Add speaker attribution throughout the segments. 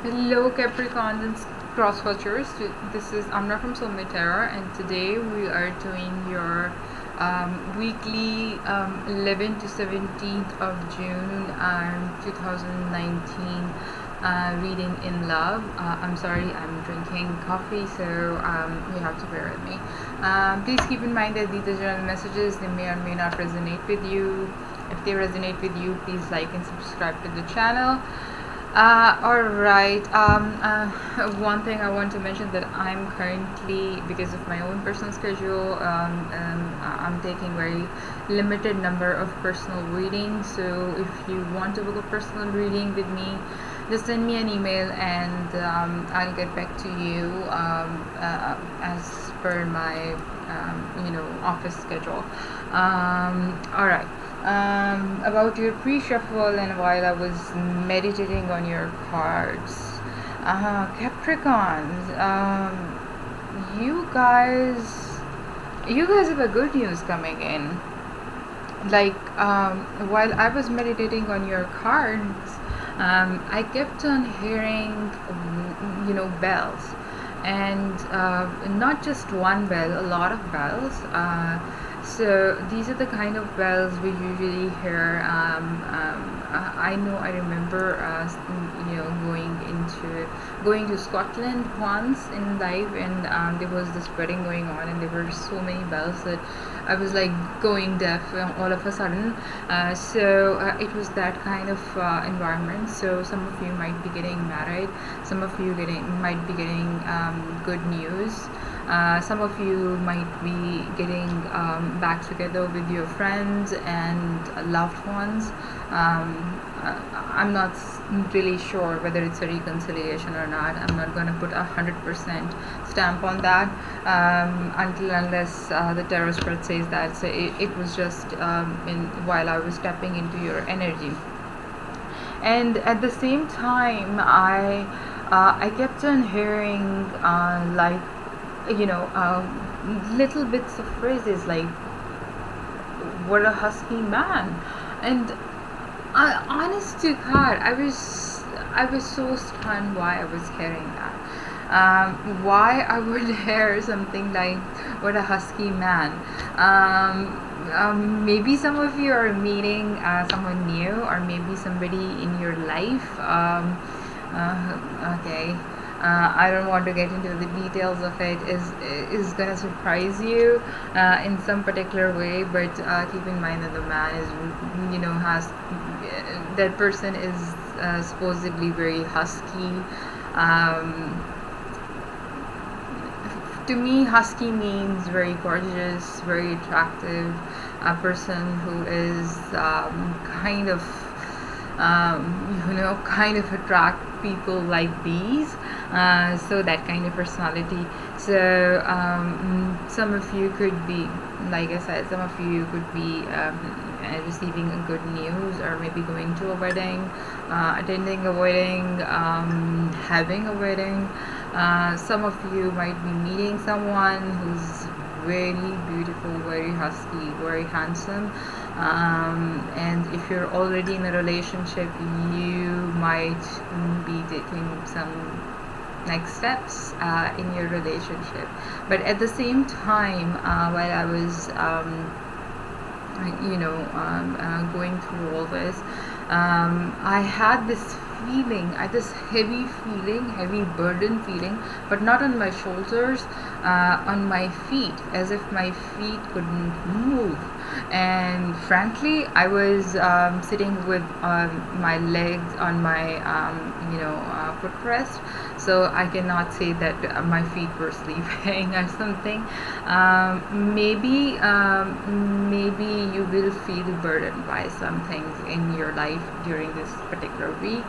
Speaker 1: Hello Capricorn and crosswatchers. This is Amna from Soulmate, and today we are doing your weekly 11 to 17th of June 2019 reading in love. I'm sorry, I'm drinking coffee, so you have to bear with me. Please keep in mind that these are general messages. They may or may not resonate with you. If they resonate with you, please like and subscribe to the channel. Alright, one thing I want to mention that I'm currently, because of my own personal schedule, I'm taking very limited number of personal readings. So if you want to book a personal reading with me, just send me an email and I'll get back to you as per my office schedule. Alright. About your pre-shuffle, and while I was meditating on your cards, Capricorns, you guys have a good news coming in. Like while I was meditating on your cards, I kept on hearing bells, and not just one bell, a lot of bells. So these are the kind of bells we usually hear. I remember going to Scotland once in life, and there was this wedding going on, and there were so many bells that I was like going deaf all of a sudden. So it was that kind of environment. So some of you might be getting married, some of you might be getting good news. Some of you might be getting back together with your friends and loved ones. I'm not really sure whether it's a reconciliation or not. I'm not going to put 100% stamp on that unless the tarot spread says that. So it was just while I was tapping into your energy, and at the same time I kept on hearing little bits of phrases like "what a husky man," and honest to God, I was so stunned why I was hearing that. Why I would hear something like "what a husky man." Maybe some of you are meeting someone new, or maybe somebody in your life. Okay. I don't want to get into the details of it. Is gonna surprise you in some particular way, but keep in mind that the man is, has that person is supposedly very husky. To me, husky means very gorgeous, very attractive, a person who is kind of attract people like these. So that kind of personality. So some of you could be, like I said, some of you could be receiving a good news, or maybe going to a wedding, attending a wedding, having a wedding. Some of you might be meeting someone who's very beautiful, very husky, very handsome. And if you're already in a relationship, you might be taking some next steps in your relationship. But at the same time, while I was going through all this, I had this feeling, this heavy burden feeling, but not on my shoulders, on my feet, as if my feet couldn't move. And frankly, I was sitting with my legs on my footrest, so I cannot say that my feet were sleeping or something. Maybe you will feel burdened by some things in your life during this particular week.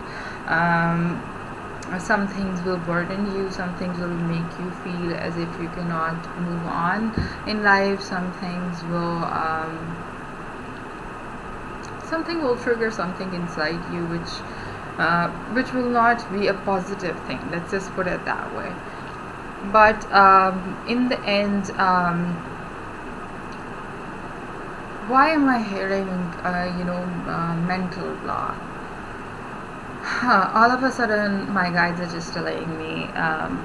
Speaker 1: Some things will burden you, some things will make you feel as if you cannot move on in life. Something will trigger something inside you which will not be a positive thing, let's just put it that way. But in the end, why am I hearing mental block? All of a sudden, my guides are just telling me,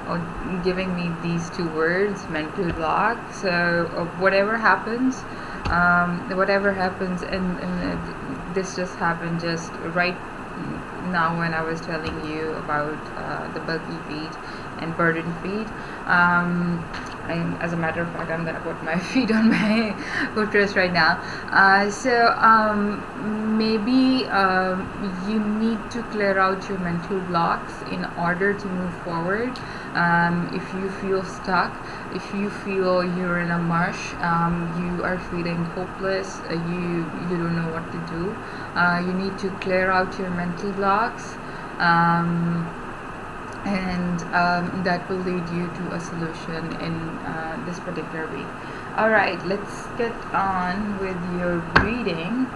Speaker 1: or giving me these two words, mental block. So whatever happens, and this just happened just right now when I was telling you about the bulky feet and burden feet. As a matter of fact, I'm gonna put my feet on my footrest right now. Maybe you need to clear out your mental blocks in order to move forward. If you feel stuck, if you feel you're in a mush, you are feeling hopeless, you don't know what to do, you need to clear out your mental blocks. And that will lead you to a solution in this particular week. Alright, let's get on with your reading.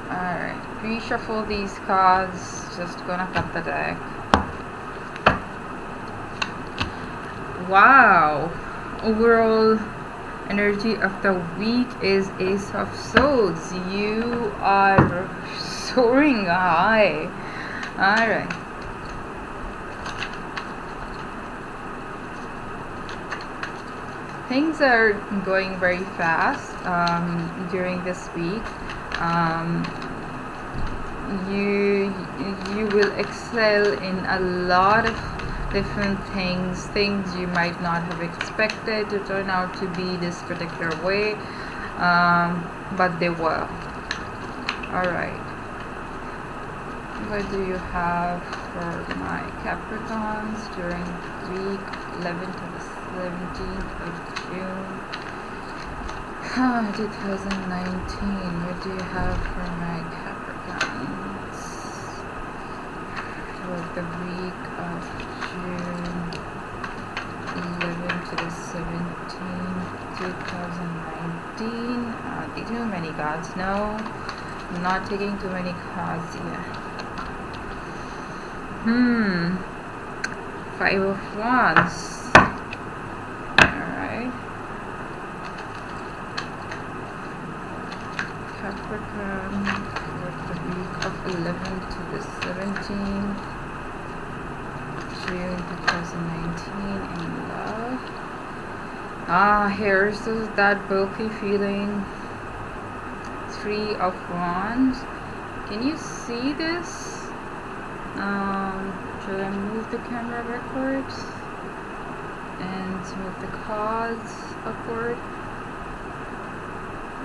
Speaker 1: Alright, reshuffle these cards, just gonna cut the deck. Wow, overall energy of the week is Ace of Swords. You are soaring high. Alright. Things are going very fast during this week. You will excel in a lot of different things you might not have expected to turn out to be this particular way, but they will. Alright, what do you have for my Capricorns during week 11 to the 17th of June 2019? What do you have for my Capricorns for the week of June 11 to the 17th, 2019? Too many cards. No, I'm not taking too many cards yet. 5 of Wands. Alright. Capricorn for the week of 11 to the 17th. June 2019 in love. Here's that bulky feeling. 3 of Wands. Can you see this? Should I move the camera backwards and move the cards upward?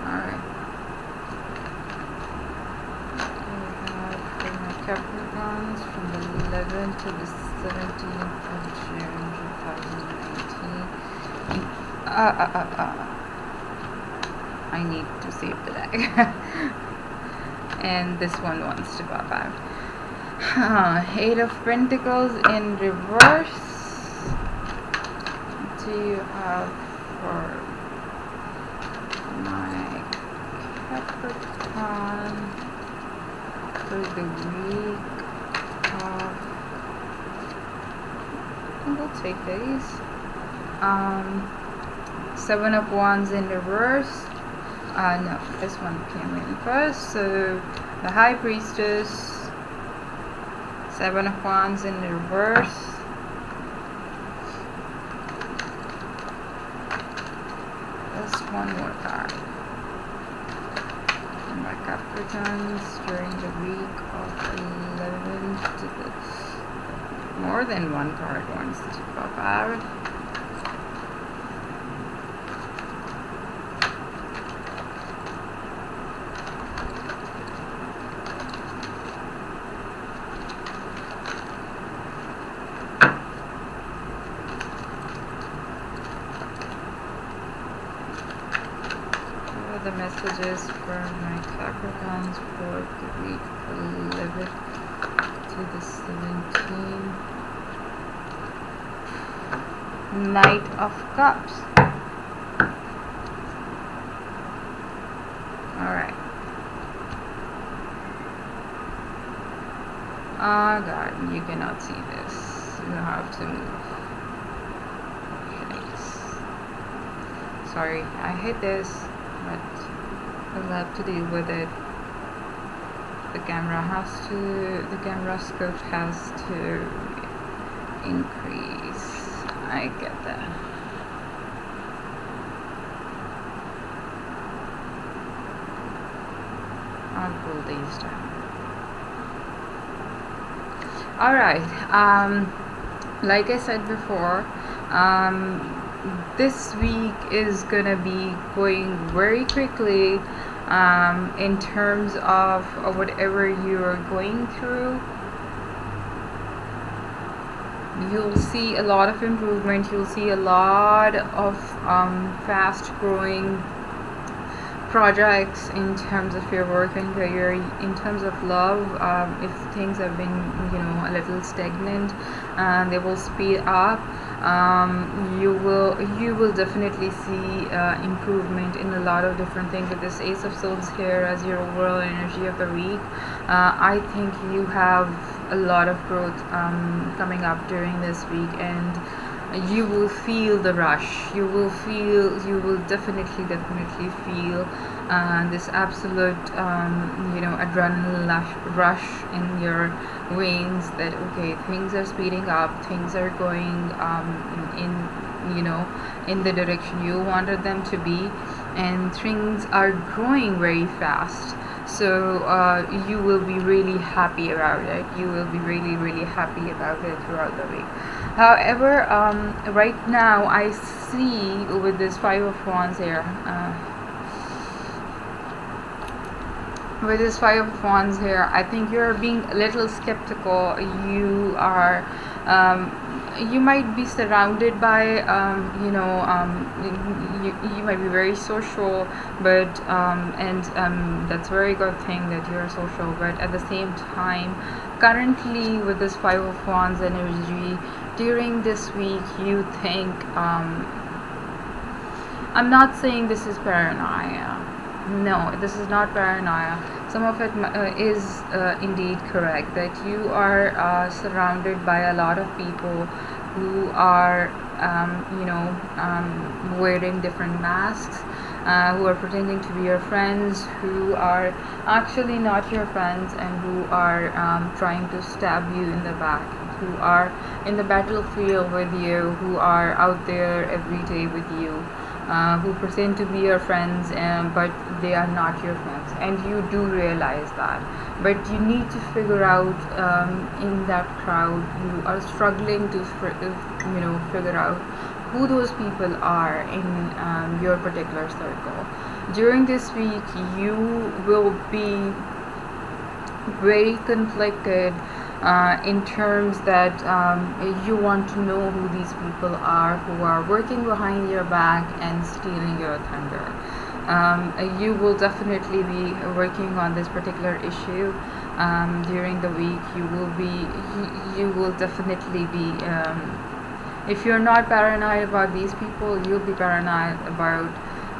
Speaker 1: Alright. Capricorns from the 11th to the 17th of June 2019. I need to save the deck. And this one wants to pop out. 8 of Pentacles in reverse. What do you have for my Capricorn for the week of, we'll take these. 7 of Wands in reverse. No, this one came in first. So the High Priestess, 7 of Wands in reverse. Just one more card. My Capricorns during the week of 11 to the, more than one card wants to pop out. The messages for my Capricorns for the week 11 to the 17th. Knight of Cups. Alright. Oh God, you cannot see this. You have to move. sorry, I hit this, but we'll have to deal with it. The camera scope has to increase. I get that. I'll pull these down. Alright, like I said before, this week is gonna be going very quickly in terms of whatever you're going through. You'll see a lot of improvement, you'll see a lot of fast growing projects in terms of your work and career. In terms of love, if things have been a little stagnant, they will speed up. You will definitely see improvement in a lot of different things. With this Ace of Swords here as your overall energy of the week, I think you have a lot of growth coming up during this week, and you will feel the rush. You will definitely feel this absolute adrenaline rush in your veins, that okay, things are speeding up, things are going in the direction you wanted them to be, and things are growing very fast. So you will be really happy about it. You will be really happy about it throughout the week. However, right now I see with this Five of Wands here, I think you're being a little skeptical. You might be surrounded by you might be very social, but that's a very good thing that you're social, but at the same time, currently with this Five of Wands energy during this week, you think I'm not saying this is paranoia. No, this is not paranoia. Some of it is indeed correct, that you are surrounded by a lot of people who are wearing different masks, who are pretending to be your friends, who are actually not your friends, and who are trying to stab you in the back, who are in the battlefield with you, who are out there every day with you, who pretend to be your friends, but they are not your friends, and you do realize that. But you need to figure out in that crowd, you are struggling to figure out who those people are in your particular circle. During this week, you will be very conflicted in terms that you want to know who these people are who are working behind your back and stealing your thunder. You will definitely be working on this particular issue during the week. You will definitely be if you're not paranoid about these people, you'll be paranoid about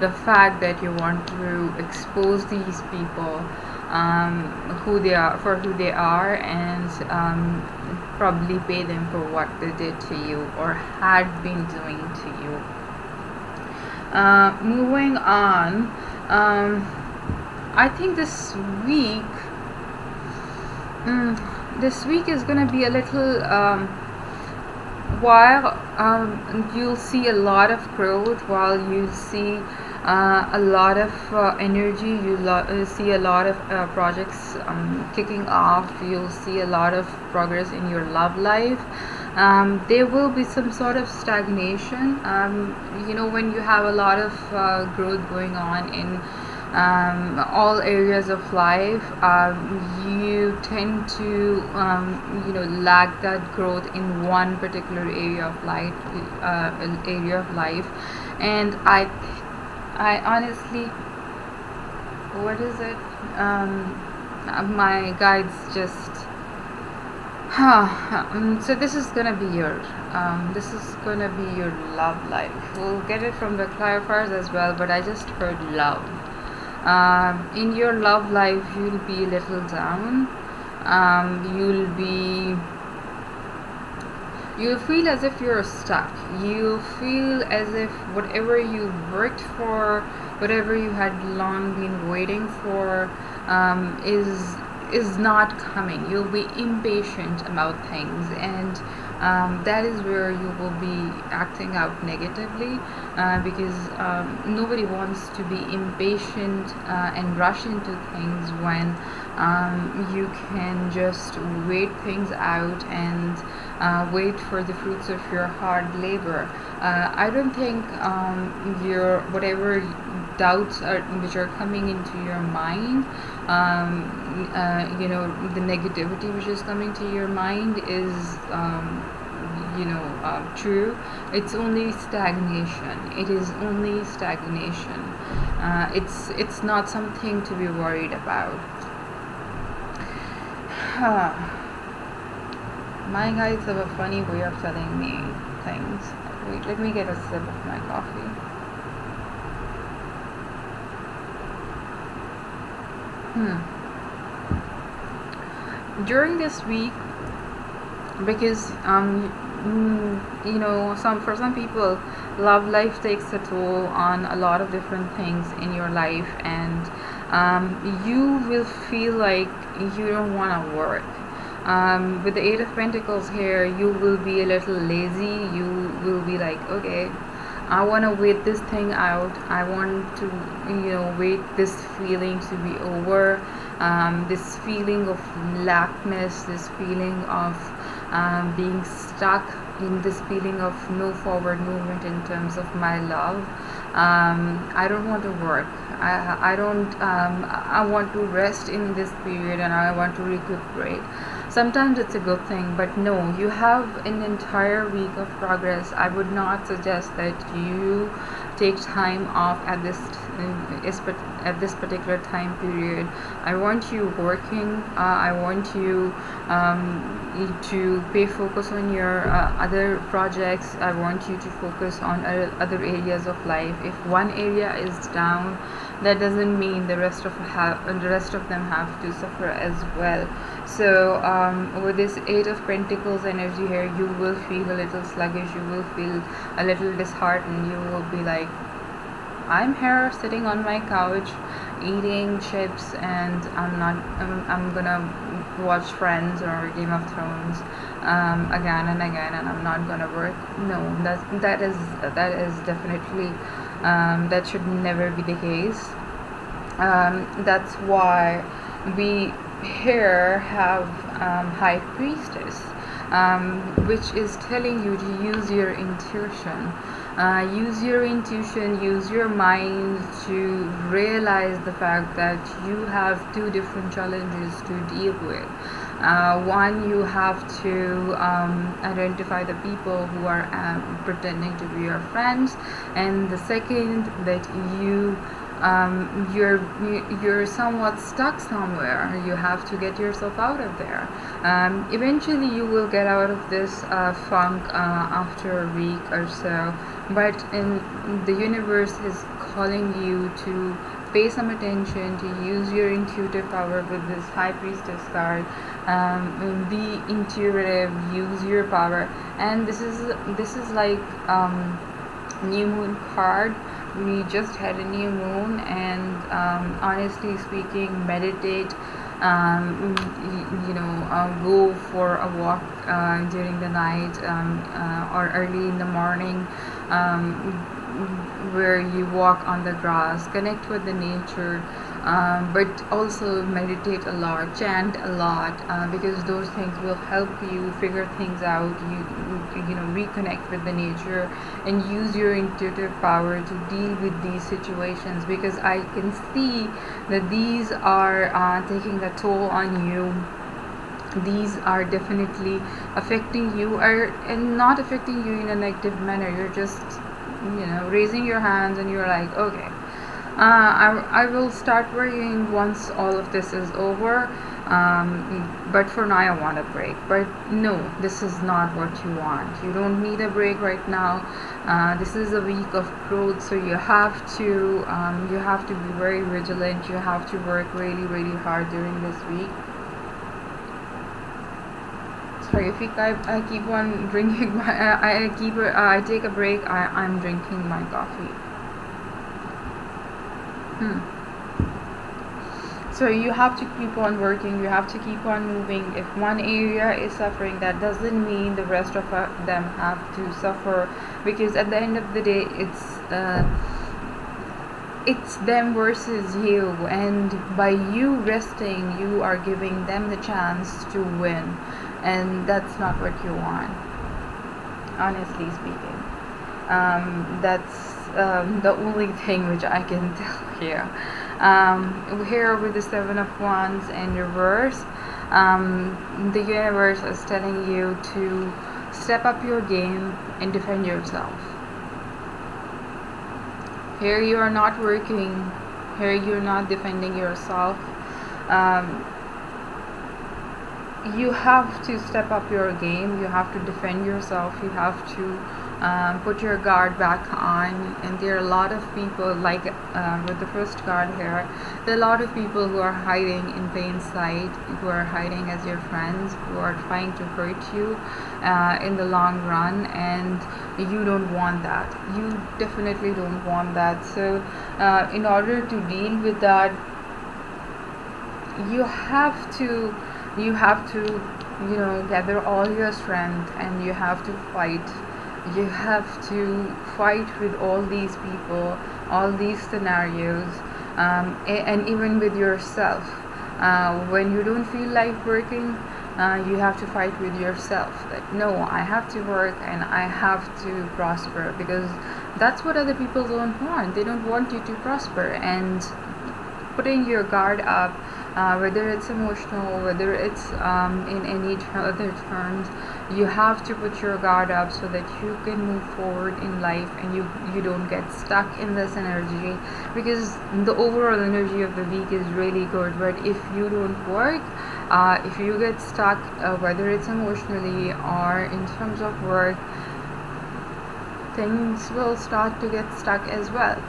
Speaker 1: the fact that you want to expose these people who they are, and probably pay them for what they did to you or had been doing to you. Moving on, I think this week is gonna be a little while you'll see a lot of growth, while you see a lot of energy, you see a lot of projects kicking off, you'll see a lot of progress in your love life. There will be some sort of stagnation. When you have a lot of growth going on in all areas of life, you tend to lack that growth in one particular area of life, and I honestly, what is it? My guides just. So this is gonna be your love life. We'll get it from the clarifiers as well, but I just heard love. In your love life, you'll be a little down. you'll feel as if you're stuck. You'll feel as if whatever you worked for, whatever you had long been waiting for, is not coming. You'll be impatient about things, and that is where you will be acting out negatively, because nobody wants to be impatient and rush into things when you can just wait things out and wait for the fruits of your hard labor. I don't think your whatever doubts which are coming into your mind, the negativity which is coming to your mind is true. It's only stagnation. It is only stagnation. It's not something to be worried about. My guys have a funny way of telling me things. Wait, let me get a sip of my coffee. During this week, because some people, love life takes a toll on a lot of different things in your life, and you will feel like you don't want to work. With the Eight of Pentacles here, you will be a little lazy. You will be like, okay, I want to wait this thing out. I want to wait this feeling to be over, this feeling of lackness, this feeling of being stuck, in this feeling of no forward movement in terms of my love. I don't want to work. I don't. I want to rest in this period, and I want to recuperate. Sometimes it's a good thing, but no, you have an entire week of progress. I would not suggest that you take time off at this particular time period. I want you working. I want you to pay focus on your other projects. I want you to focus on other areas of life. If one area is down, that doesn't mean the rest of them have to suffer as well. So with this Eight of Pentacles energy here, you will feel a little sluggish. You will feel a little disheartened. You will be like, I'm here sitting on my couch eating chips, and I'm gonna watch Friends or Game of Thrones again and again, and I'm not gonna work. No, that is definitely that should never be the case. That's why we here have High Priestess, which is telling you to use your intuition. Use your intuition, use your mind to realize the fact that you have two different challenges to deal with. One, you have to identify the people who are pretending to be your friends, and the second, that you're somewhat stuck somewhere. You have to get yourself out of there. Eventually you will get out of this funk after a week or so, but the universe is calling you to pay some attention, to use your intuitive power with this High Priestess card. Be intuitive, use your power. And this is like new moon card. We just had a new moon, and honestly speaking, meditate. Go for a walk during the night or early in the morning, where you walk on the grass, connect with the nature, but also meditate a lot, chant a lot, because those things will help you figure things out. You reconnect with the nature and use your intuitive power to deal with these situations, because I can see that these are taking a toll on you. These are definitely affecting you, and not affecting you in a negative manner. You're just raising your hands, and you're like, okay, I will start worrying once all of this is over, but for now I want a break. But no, this is not what you want. You don't need a break right now. This is a week of growth, so you have to be very vigilant. You have to work really, really hard during this week. Sorry, if I keep on drinking my I take a break, I'm drinking my coffee. So you have to keep on working, you have to keep on moving. If one area is suffering, that doesn't mean the rest of them have to suffer, because at the end of the day, it's them versus you, and by you resting, you are giving them the chance to win, and that's not what you want, honestly speaking. That's the only thing which I can tell here. Here with the Seven of Wands in reverse, the universe is telling you to step up your game and defend yourself. Here you are not working, here you're not defending yourself. You have to step up your game, you have to defend yourself, you have to put your guard back on. And there are a lot of people, like with the first card here, there are a lot of people who are hiding in plain sight, who are hiding as your friends, who are trying to hurt you in the long run, and you don't want that. You definitely don't want that. So in order to deal with that, you have to gather all your strength, and you have to fight. You have to fight with all these people, all these scenarios, and even with yourself. When you don't feel like working, you have to fight with yourself that no, I have to work and I have to prosper, because that's what other people don't want. They don't want you to prosper. And putting your guard up, whether it's emotional, whether it's in any other terms, you have to put your guard up so that you can move forward in life, and you don't get stuck in this energy, because the overall energy of the week is really good. But if you don't work, if you get stuck, whether it's emotionally or in terms of work, things will start to get stuck as well.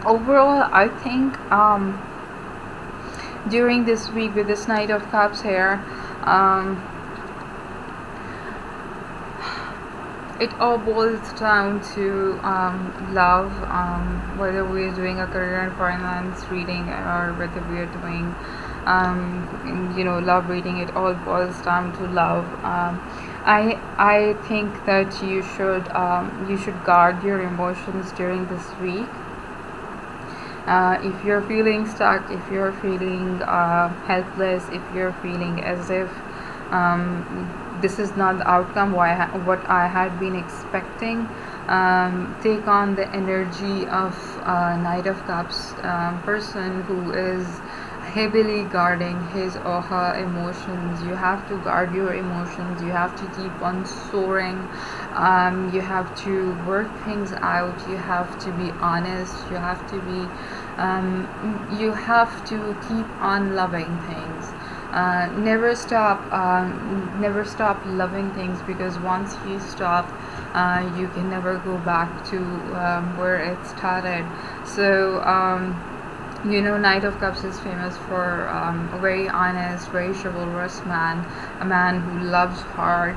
Speaker 1: Overall, I think during this week with this Knight of Cups here, it all boils down to love, whether we're doing a career and finance reading, or whether we are doing love reading. It all boils down to love. I think that you should guard your emotions during this week. If you're feeling stuck, if you're feeling helpless, if you're feeling as if this is not the outcome what I had been expecting, take on the energy of Knight of Cups person who is heavily guarding his or her emotions. You have to guard your emotions, you have to keep on soaring, you have to work things out, you have to be honest, you have to keep on loving things. Never stop loving things, because once you stop, you can never go back to where it started. So Knight of Cups is famous for a very honest, very chivalrous man, a man who loves hard,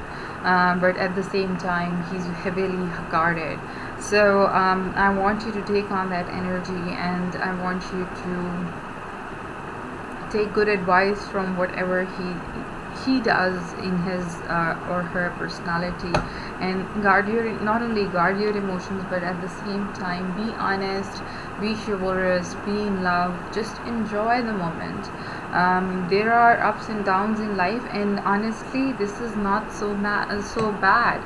Speaker 1: but at the same time he's heavily guarded. So I want you to take on that energy, and I want you to take good advice from whatever he does in his or her personality, and not only guard your emotions, but at the same time be honest, be chivalrous, be in love, just enjoy the moment. There are ups and downs in life, and honestly, this is not so bad.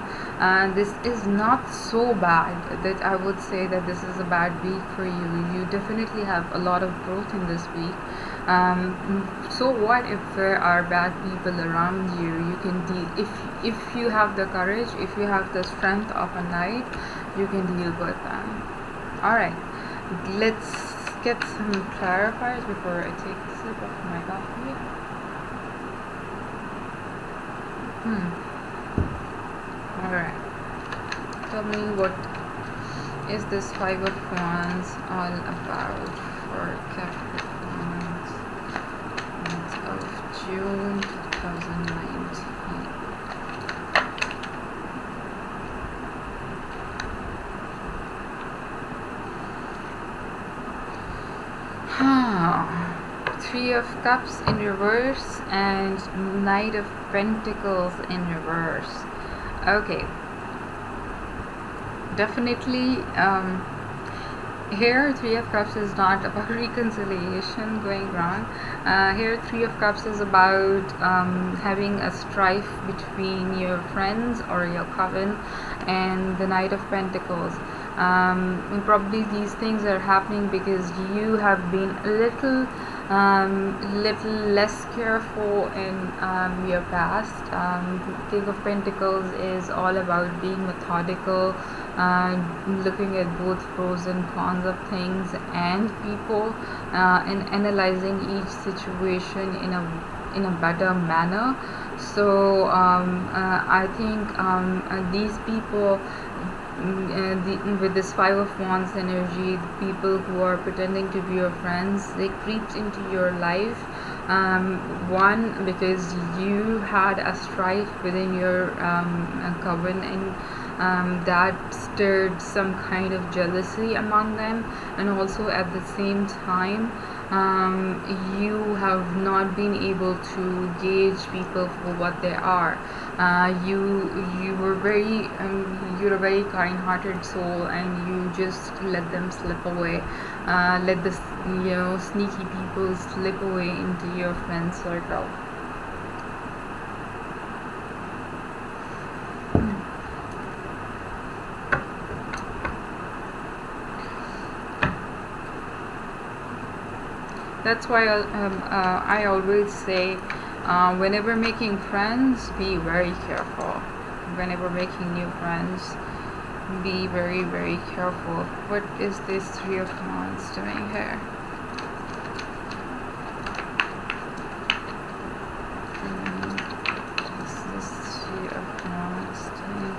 Speaker 1: This is not so bad that I would say that this is a bad week for you. You definitely have a lot of growth in this week. So what if there are bad people around you? You can deal, if you have the courage, if you have the strength of a knight, you can deal with them. Alright, let's get some clarifiers before I take a sip of my coffee. Alright. Tell me, what is this Five of Wands all about for Capricorns month of June 2019? Three of Cups in reverse and Knight of Pentacles in reverse. Okay, definitely here Three of Cups is not about reconciliation going wrong. Here Three of Cups is about having a strife between your friends or your coven and the Knight of Pentacles. Probably these things are happening because you have been a little less careful in your past. King of Pentacles is all about being methodical, looking at both pros and cons of things and people, and analyzing each situation in a better manner. So I think these people, with this Five of Wands energy, the people who are pretending to be your friends, they creeped into your life. One, because you had a strife within your coven, and that stirred some kind of jealousy among them, and also at the same time you have not been able to gauge people for what they are. You were very you're a very kind-hearted soul, and you just let them slip away, let the sneaky people slip away into your friend circle. That's why I always say, whenever making friends, be very careful. Whenever making new friends, be very, very careful. What is this Three of Wands doing here? What is this Three of Wands doing?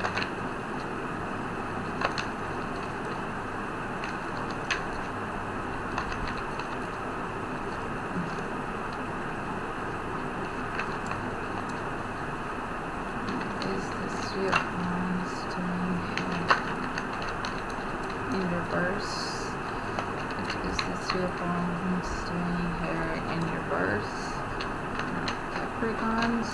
Speaker 1: Reverse. What is the Three of Wands doing here in reverse? Capricorns.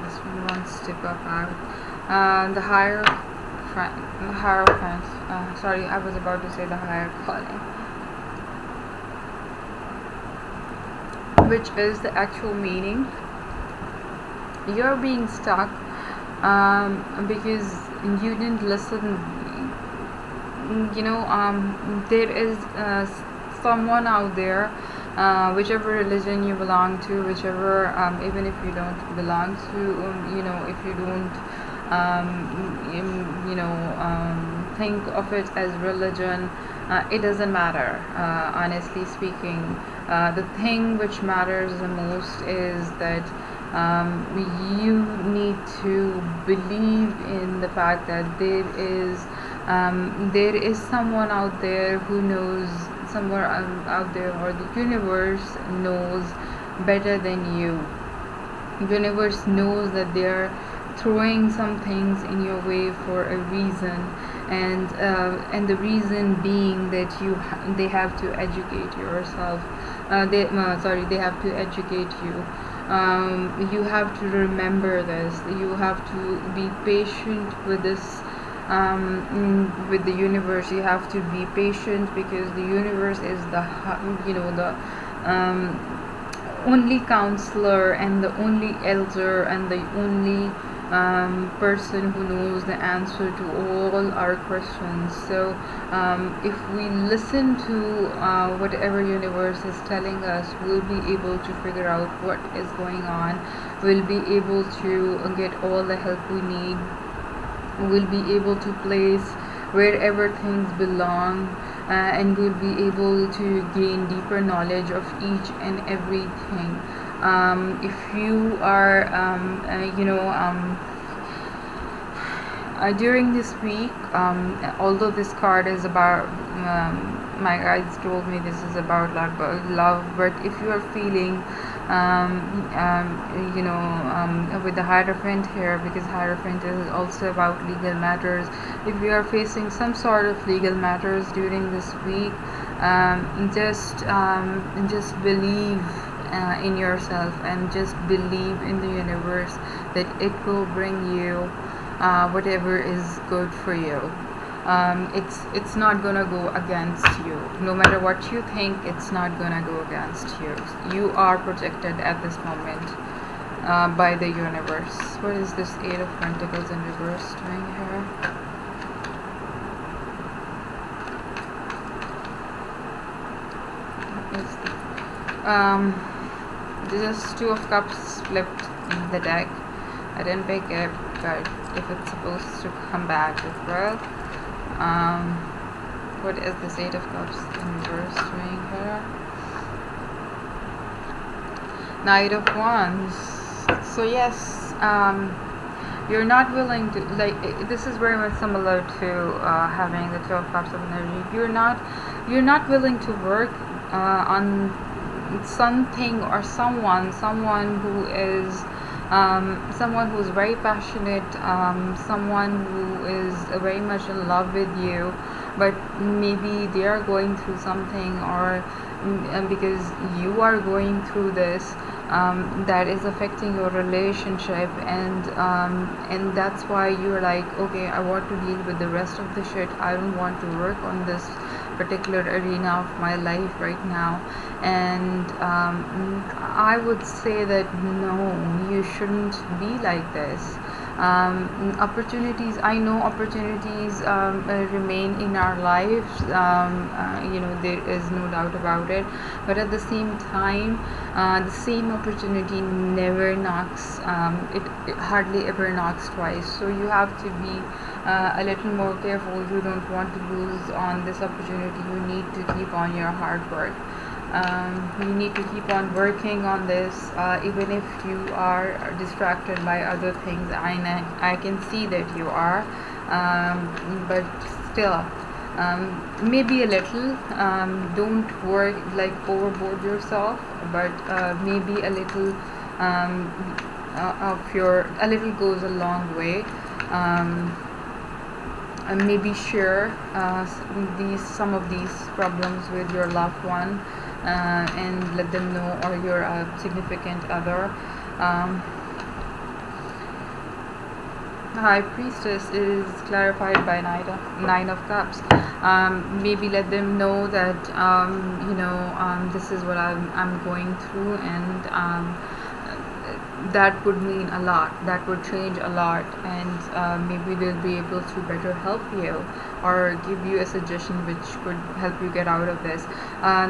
Speaker 1: This one wants to go out. The Hierophant. Sorry, I was about to say the higher calling, which is the actual meaning. You're being stuck because you didn't listen. There is someone out there, whichever religion you belong to, whichever, even if you don't belong to, if you don't think of it as religion, it doesn't matter. Honestly speaking, the thing which matters the most is that you need to believe in the fact that there is someone out there who knows, somewhere out there, or the universe knows better than you. The universe knows that they are throwing some things in your way for a reason, and the reason being that they have to educate yourself. They have to educate you. You have to remember this. You have to be patient with this, with the universe. You have to be patient because the universe is the only counselor and the only elder and the only person who knows the answer to all our questions. So if we listen to whatever universe is telling us, we'll be able to figure out what is going on. We'll be able to get all the help we need. We'll be able to place wherever things belong, and you'll be able to gain deeper knowledge of each and everything. If you are during this week, although this card is about my guides told me this is about love, but if you are feeling with the Hierophant here, because Hierophant is also about legal matters, if you are facing some sort of legal matters during this week, just believe in yourself, and just believe in the universe that it will bring you whatever is good for you. It's not gonna go against you. No matter what you think, it's not gonna go against you. You are protected at this moment by the universe. What is this Eight of Pentacles in reverse doing here? This Two of Cups flipped in the deck. I didn't pick it, but if it's supposed to come back as well. What is this Eight of Cups in reverse doing here? Knight of Wands. So yes, you're not willing to, this is very much similar to having the Two of Cups of energy. You're not willing to work on something or someone who is someone who's very passionate, someone who is very much in love with you, but maybe they are going through something, or because you are going through this, that is affecting your relationship, and that's why you're like, okay, I want to deal with the rest of the shit. I don't want to work on this particular arena of my life right now. And I would say that no, you shouldn't be like this. Opportunities, I know opportunities remain in our lives, there is no doubt about it, but at the same time, the same opportunity never knocks, it hardly ever knocks twice. So you have to be a little more careful. You don't want to lose on this opportunity. You need to keep on your hard work. You need to keep on working on this, even if you are distracted by other things. I can see that you are, but still, maybe a little. Don't work overboard yourself, but maybe a little a little goes a long way. And maybe share some of these problems with your loved one, and let them know, or your significant other. The High Priestess is clarified by Nine of Cups. Maybe let them know that this is what I'm going through, and that would mean a lot, that would change a lot, and maybe they'll be able to better help you, or give you a suggestion which could help you get out of this.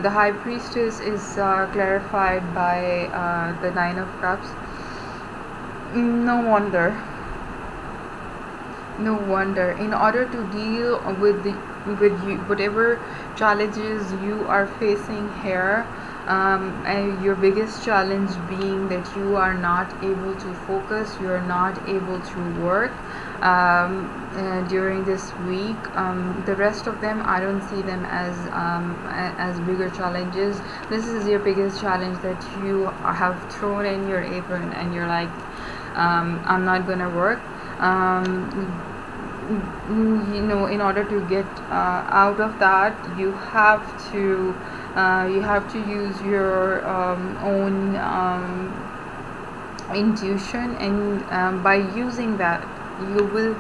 Speaker 1: The High Priestess is clarified by the Nine of Cups. No wonder, in order to deal with whatever challenges you are facing here, and your biggest challenge being that you are not able to focus, you are not able to work during this week. The rest of them, I don't see them as bigger challenges. This is your biggest challenge that you have thrown in your apron, and you're like, I'm not gonna work. In order to get out of that, you have to use your own intuition, and by using that, you will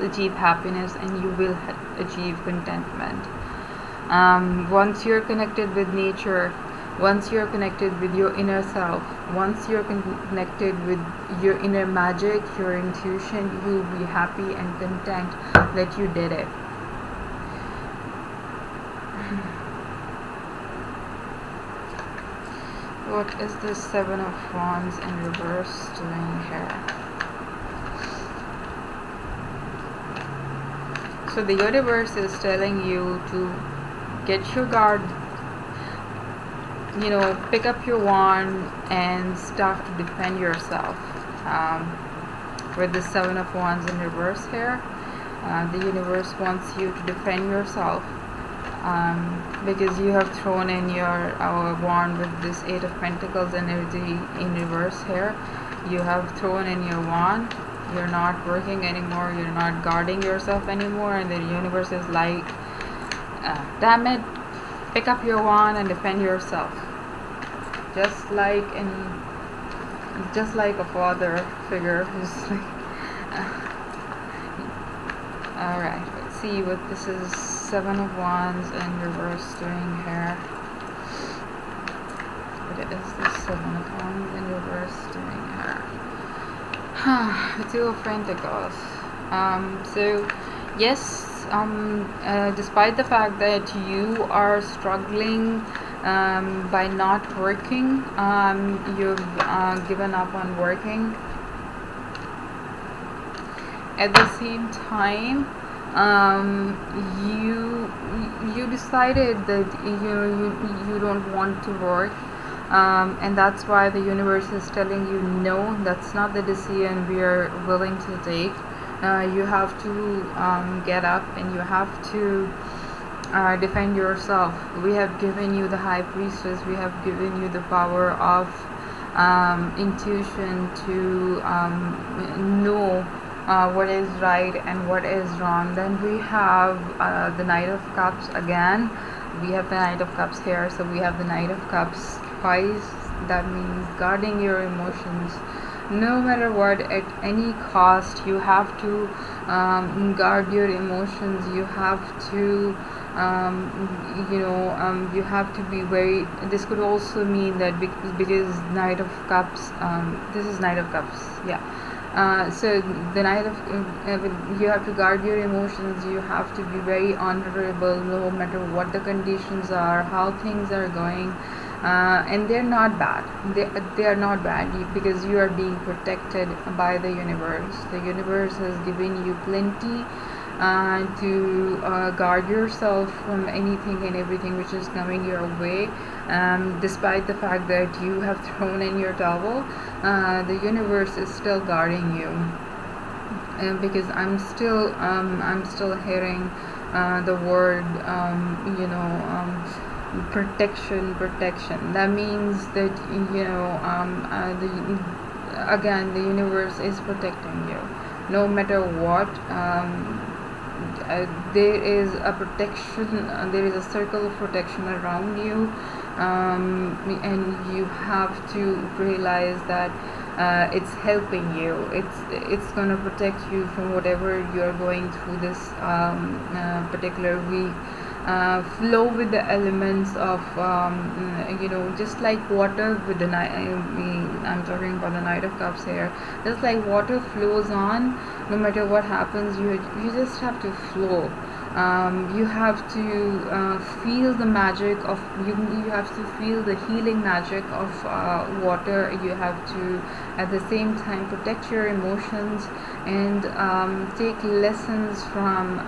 Speaker 1: achieve happiness, and you will achieve contentment. Once you're connected with nature, once you're connected with your inner self, once you're connected with your inner magic, your intuition, you'll be happy and content that you did it. What is the Seven of Wands in reverse doing here? So the universe is telling you to get your guard, pick up your wand and start to defend yourself. With the Seven of Wands in reverse here, the universe wants you to defend yourself, because you have thrown in your wand with this Eight of Pentacles energy in reverse here. You have thrown in your wand. You're not working anymore. You're not guarding yourself anymore, and the universe is like, damn it, pick up your wand and defend yourself. Just like a father figure who's like, alright, let's see what this is. Seven of Wands in reverse doing here. What is this Seven of Wands in reverse doing here? The Two of Pentacles. So yes, despite the fact that you are struggling by not working, you've given up on working. At the same time, you decided that you don't want to work, and that's why the universe is telling you, no, that's not the decision we are willing to take. You have to get up and you have to defend yourself. We have given you the High Priestess. We have given you the power of intuition to know what is right and what is wrong. Then we have the Knight of Cups again. We have the Knight of Cups here, so we have the Knight of Cups twice. That means guarding your emotions. No matter what, at any cost, you have to guard your emotions. You have to you have to be very, this could also mean that because Knight of Cups, this is Knight of Cups, yeah. So the Knight of you have to guard your emotions. You have to be very honorable, no matter what the conditions are, how things are going, and they're not bad. They are not bad, because you are being protected by the universe. The universe has given you plenty to guard yourself from anything and everything which is coming your way. Despite the fact that you have thrown in your towel, the universe is still guarding you. Because I'm still hearing the word protection. That means that again, the universe is protecting you no matter what. There is a protection, there is a circle of protection around you, and you have to realize that it's helping you. It's gonna protect you from whatever you're going through this particular week. Flow with the elements of just like water with the night. I'm talking about the Knight of Cups here. Just like water flows on, no matter what happens, you just have to flow. You have to feel the magic of you have to feel the healing magic of water. You have to at the same time protect your emotions and take lessons from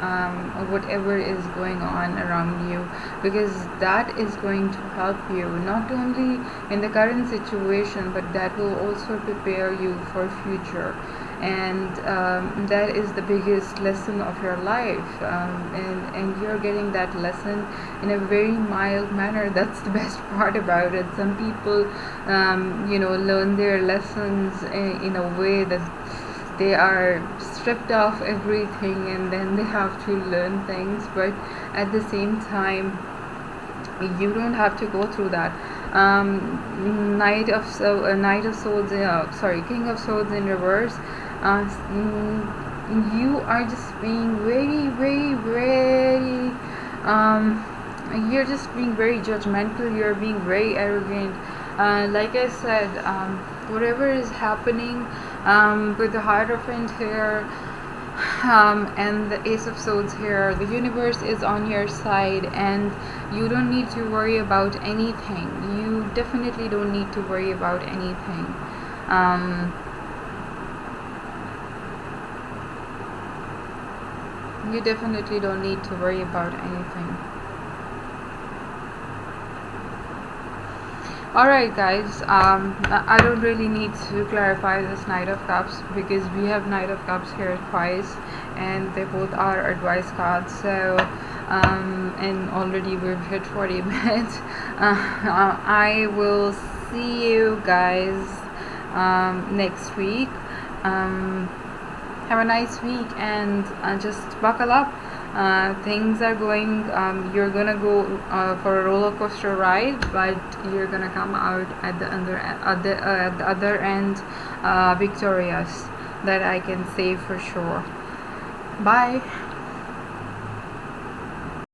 Speaker 1: whatever is going on around you, because that is going to help you not only in the current situation, but that will also prepare you for future. And that is the biggest lesson of your life, and you're getting that lesson in a very mild manner. That's the best part about it. Some people learn their lessons in a way that they are stripped of everything and then they have to learn things, but at the same time you don't have to go through that. King of Swords in reverse. You are just being very you're just being very judgmental. You're being very arrogant. Like I said, whatever is happening with the Hierophant here and the Ace of Swords here, the universe is on your side, and you don't need to worry about anything. You definitely don't need to worry about anything. You definitely don't need to worry about anything. Alright guys, I don't really need to clarify this Knight of Cups because we have Knight of Cups here twice and they both are advice cards. So and already we've hit 40 minutes. I will see you guys next week. Have a nice week and just buckle up. Things are going, you're gonna go for a roller coaster ride, but you're gonna come out at the other end victorious. That I can say for sure. Bye.